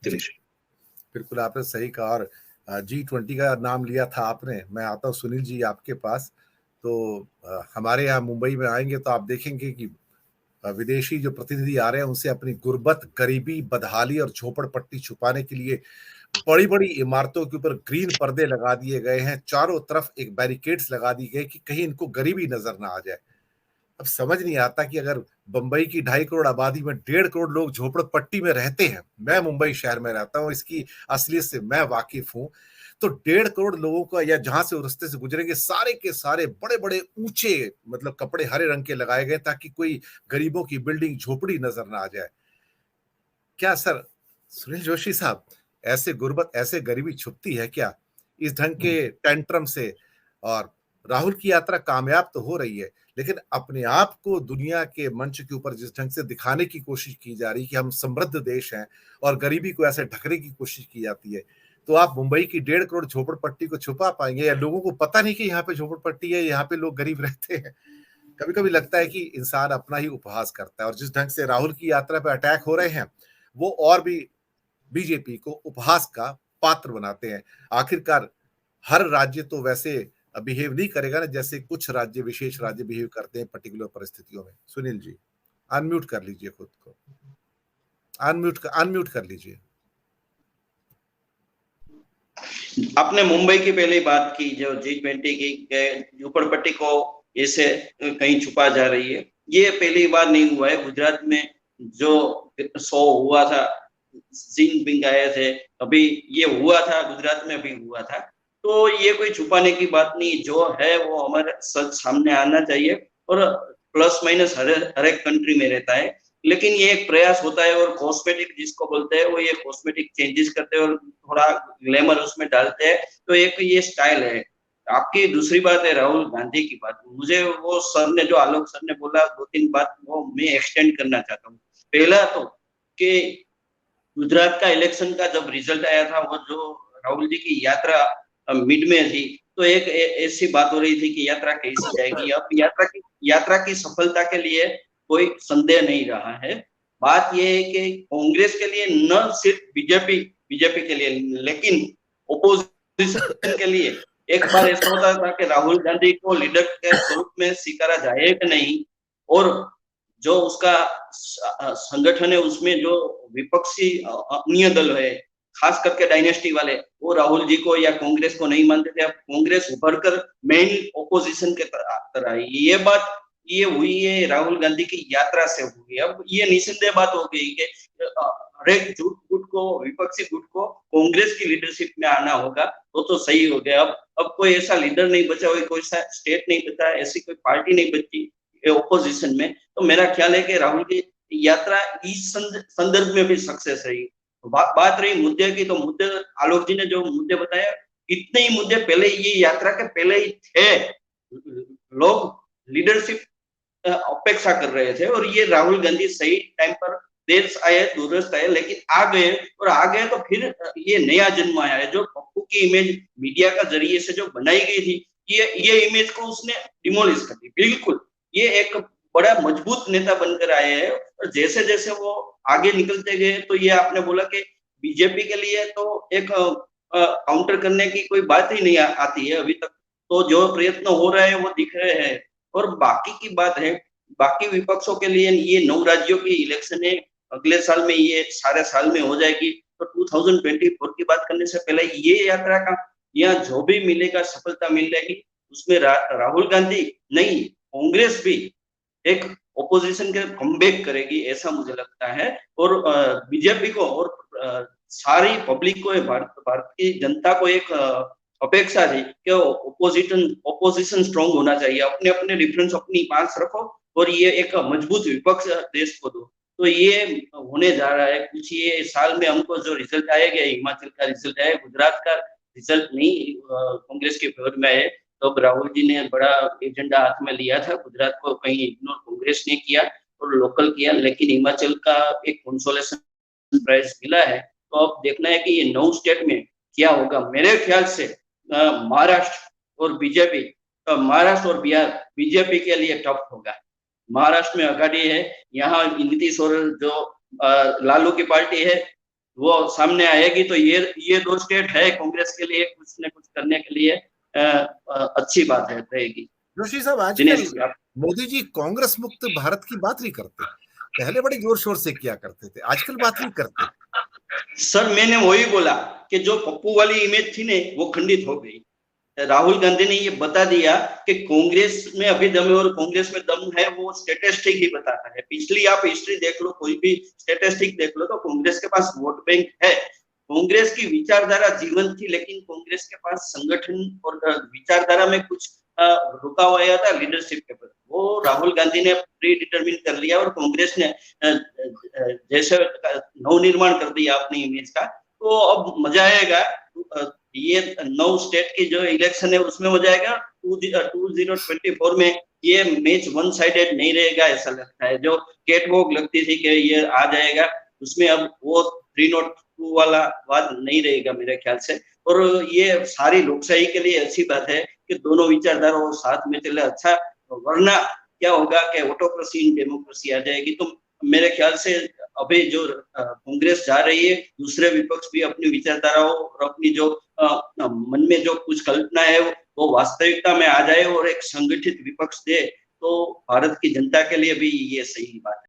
दिनेश। बिल्कुल आपने सही कहा। और G20 का नाम लिया था आपने। मैं आता हूँ सुनील जी आपके पास। तो हमारे यहाँ मुंबई में आएंगे तो आप देखेंगे कि विदेशी जो प्रतिनिधि आ रहे हैं उनसे अपनी गुर्बत, गरीबी, बदहाली और झोपड़पट्टी छुपाने के लिए बड़ी-बड़ी इमारतों के ऊपर ग्रीन पर्दे लगा दिए गए हैं। चारों तरफ एक बैरिकेड्स लगा दी गई कि कहीं इनको गरीबी नजर ना आ जाए। अब समझ नहीं आता कि अगर बंबई की 2.5 करोड़ आबादी में 1.5 करोड़ लोग झोपड़पट्टी में रहते हैं, मैं मुंबई शहर में रहता हूँ, इसकी असलियत से मैं वाकिफ हूँ। तो 1.5 करोड़ लोगों का, या जहां से वो रास्ते से गुजरेंगे, सारे के सारे बड़े बड़े ऊंचे मतलब कपड़े हरे रंग के लगाए गए ताकि कोई गरीबों की बिल्डिंग झोपड़ी नजर ना आ जाए। क्या सर सुनील जोशी साहब, ऐसे गुर्बत, ऐसे गरीबी छुपती है क्या इस ढंग के टेंट्रम से? और राहुल की यात्रा कामयाब तो हो रही है, लेकिन अपने आप को दुनिया के मंच के ऊपर जिस ढंग से दिखाने की कोशिश की जा रही है कि हम समृद्ध देश हैं और गरीबी को ऐसे ढकने की कोशिश की जाती है, तो आप मुंबई की 1.5 करोड़ झोपड़पट्टी को छुपा पाएंगे, या लोगों को पता नहीं कि यहाँ पे झोपड़पट्टी है, यहाँ पे लोग गरीब रहते हैं? कभी कभी लगता है कि इंसान अपना ही उपहास करता है। और जिस ढंग से राहुल की यात्रा पे अटैक हो रहे हैं, वो और भी बीजेपी को उपहास का पात्र बनाते हैं। आखिरकार हर राज्य तो वैसे बिहेव नहीं करेगा ना जैसे कुछ राज्य, विशेष राज्य बिहेव करते हैं पर्टिकुलर परिस्थितियों में। सुनील जी, अनम्यूट कर लीजिए खुद को, अनम्यूट कर लीजिए। आपने मुंबई की पहले बात की, जो G20 की झोपड़पट्टी को ऐसे कहीं छुपा जा रही है, ये पहली बार नहीं हुआ है। गुजरात में जो शो हुआ था, जिनपिंग आए थे, अभी ये हुआ था गुजरात में, भी हुआ था। तो ये कोई छुपाने की बात नहीं, जो है वो हमारे सच सामने आना चाहिए। और प्लस माइनस हर एक कंट्री में रहता है, लेकिन ये एक प्रयास होता है। और कॉस्मेटिक जिसको बोलते हैं, वो ये कॉस्मेटिक चेंजेस करते हैं और थोड़ा ग्लैमर उसमें डालते हैं, तो एक ये स्टाइल है। आपकी दूसरी बात है राहुल गांधी की बात, मुझे वो सर ने जो, आलोक सर ने बोला 2-3 बात, वो मैं एक्सटेंड करना चाहता हूँ। पहला तो कि गुजरात का इलेक्शन का जब रिजल्ट आया था, वो जो राहुल जी की यात्रा मिड में थी, तो एक ऐसी बात हो रही थी कि यात्रा कैसी जाएगी। अब यात्रा की सफलता के लिए कोई संदेह नहीं रहा है। बात यह है कि कांग्रेस के लिए, न सिर्फ बीजेपी के लिए, लेकिन ओपोजिशन के लिए एक बार ऐसा होता था कि राहुल गांधी को लीडर के स्वरूप में स्वीकारा जाए कि नहीं। और जो उसका संगठन है, उसमें जो विपक्षी अन्य दल है, खास करके डायनेस्टी वाले, वो राहुल जी को या कांग्रेस को नहीं मानते थे। अब कांग्रेस उभरकर मेन ओपोजिशन के तरह आई। ये बात ये हुई है राहुल गांधी की यात्रा से हुई। अब ये निसंदेह बात हो गई कि हर एक झूठ गुट को, विपक्षी गुट को कांग्रेस की लीडरशिप में आना होगा, तो सही हो गया। अब कोई ऐसा लीडर नहीं बचा, कोई सा स्टेट नहीं बचा, ऐसी कोई पार्टी नहीं बची ओपोजिशन में। तो मेरा ख्याल है कि राहुल की यात्रा इस संदर्भ में भी सक्सेस रही। बात रही मुद्दे की, तो मुद्दे आलोक जी ने जो मुद्दे बताया, इतने ही मुद्दे पहले, ये यात्रा के पहले ही थे। लोग लीडरशिप अपेक्षा कर रहे थे, और ये राहुल गांधी सही टाइम पर, देर आए दुरुस्त आए, लेकिन आ गए। और आ गए तो फिर ये नया जन्म आया है। जो पप्पू की इमेज मीडिया का जरिए से जो बनाई गई थी, ये इमेज को उसने डिमोलिश कर दी बिल्कुल। ये एक बड़ा मजबूत नेता बनकर आए हैं। और जैसे जैसे वो आगे निकलते गए, तो ये आपने बोला कि बीजेपी के लिए तो एक काउंटर करने की कोई बात ही नहीं आती है अभी तक। तो जो प्रयत्न हो रहे हैं वो दिख रहे हैं। और बाकी की बात है, बाकी विपक्षों के लिए ये 9 राज्यों की इलेक्शन है, अगले साल में, ये सारे साल में हो जाएगी। तो 2024 की बात करने से पहले ये यात्रा का, यहाँ जो भी मिलेगा, सफलता मिल जाएगी, उसमें राहुल गांधी नहीं, कांग्रेस भी एक ओपोजिशन के कमबैक करेगी, ऐसा मुझे लगता है। और बीजेपी को और सारी पब्लिक को, भारत की जनता को एक अपेक्षा थी कि ओपोजिशन स्ट्रांग होना चाहिए। अपने अपने डिफरेंस अपनी पास रखो और ये एक मजबूत विपक्ष देश को दो। तो ये होने जा रहा है। कुछ ये साल में हमको जो रिजल्ट आएगा, हिमाचल का रिजल्ट है, गुजरात का रिजल्ट नहीं कांग्रेस के फेवर में है। तो राहुल जी ने बड़ा एजेंडा हाथ में लिया था, गुजरात को कहीं इग्नोर कांग्रेस ने किया और लोकल किया, लेकिन हिमाचल का एक कंसोलेशन प्राइज मिला है। तो अब देखना है कि ये 9 स्टेट में क्या होगा। मेरे ख्याल से महाराष्ट्र और बीजेपी, महाराष्ट्र और बिहार बीजेपी के लिए टफ होगा। महाराष्ट्र में आघाड़ी है, यहाँ नीतीश और जो लालू की पार्टी है, वो सामने आएगी तो ये दो स्टेट है कांग्रेस के लिए कुछ न कुछ करने के लिए अच्छी बात है रहेगी। जोशी साहब, आजकल दिनेश जी आप। मोदी जी कांग्रेस मुक्त भारत की बात नहीं करते, पहले बड़े जोर शोर से किया करते थे, आजकल बात नहीं करते। सर मैंने वही बोला कि जो पप्पू वाली इमेज थी ने वो खंडित हो गई। राहुल गांधी ने ये बता दिया कि कांग्रेस में अभी दम है और कांग्रेस में दम है, वो स्टेटिस्टिक ही बताता है। पिछली आप हिस्ट्री देख लो, कोई भी स्टेटिस्टिक देख लो, तो कांग्रेस के पास वोट बैंक है। कांग्रेस की विचारधारा जीवन थी, लेकिन कांग्रेस के पास संगठन और विचारधारा में कुछ रुका हुआ था लीडरशिप के प्रति। वो राहुल गांधी ने प्री डिटरमिन कर लिया और कांग्रेस ने जैसे नवनिर्माण कर दिया अपनी इमेज का। तो अब मजा आएगा। ये 9 स्टेट की जो इलेक्शन है उसमें हो जाएगा। 2024 में ये मैच वन साइडेड नहीं रहेगा ऐसा लगता है। जो कैट वॉक लगती थी कि ये आ जाएगा, उसमें अब वो 302 वाला बात नहीं रहेगा मेरे ख्याल से। और ये सारी लोकशाही के लिए अच्छी बात है कि दोनों विचारधारा साथ में चले। अच्छा, वरना क्या होगा कि ऑटोक्रेसी इन डेमोक्रेसी आ जाएगी। तो मेरे ख्याल से अभी जो कांग्रेस जा रही है, दूसरे विपक्ष भी अपनी विचारधाराओं और अपनी जो मन में जो कुछ कल्पना है वो वास्तविकता में आ जाए और एक संगठित विपक्ष दे, तो भारत की जनता के लिए भी ये सही बात है।